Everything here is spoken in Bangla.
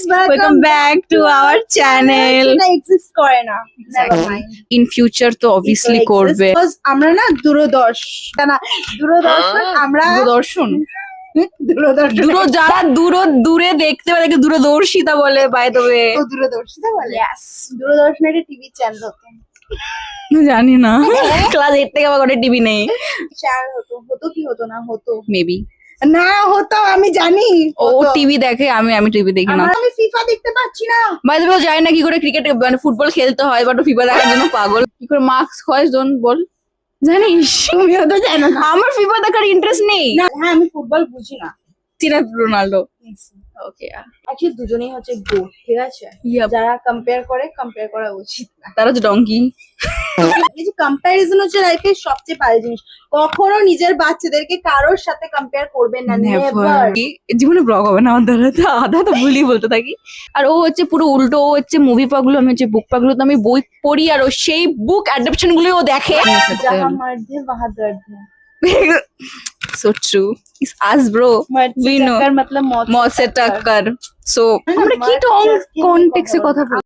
welcome back to our channel. সেটা এক্সিস্ট করে না। Never mind. In future তো obviously It করবে। exists because আমরা না দূরদর্শন আমরা দূরদর্শন দূরদর্শন যারা দূরে দেখতে পারে তাকে দূরদর্শিতা বলে বাই দ্য ওয়ে। দূরদর্শিতা বলে দূরদর্শনের একটা টিভি চ্যানেল হতো। জানি না ক্লাস 8 থেকে আমার ঘরে টিভি নেই। চ্যানেল হতো কি হতো না হতো মেবি না হতো আমি জানি। ও টিভি দেখে আমি টিভি দেখি না। আমি ফিফা দেখতে পাচ্ছি না। বাই দ্য ওয়ে জানি না কি করে ক্রিকেট মানে ফুটবল খেলতে হয় বাট ফিফা দেখার জন্য পাগল। কি করে মার্কস হয় জন বল জানিস? তুমিও তো জানো না। আমার ফিফা দেখার ইন্টারেস্ট নেই। না হ্যাঁ আমি ফুটবল বুঝি না। চিনা রোনাল্ডো। ওকে অ্যাকচুয়ালি দুজনেই হচ্ছে গোট, ঠিক আছে? যারা কম্পেয়ার করা উচিত না। তারা তো ডঙ্কি। এই যে কম্প্যারিজন হচ্ছে লাইফের সবচেয়ে বাজে জিনিস। কখনো নিজের বাচ্চাদেরকে কারোর সাথে কম্পেয়ার করবেন না, নেভার। জীবনে ব্লগ হবে না আমার দ্বারা, তো আধা তো ভুলই বলতে থাকি। আর ও হচ্ছে পুরো উল্টো, ও হচ্ছে মুভি পাগলু, আমি হচ্ছে বুক পাগলু। তো আমি বই পড়ি আর ও সেই বুক অ্যাডাপশন গুলো ও দেখে। जहाँ मर्द है वहाँ दर्द है। So true. It's us bro. मर्द से We know. टक्कर मतलब मौत से टक्कर। So আমরা কি কনটেক্সে কথা বল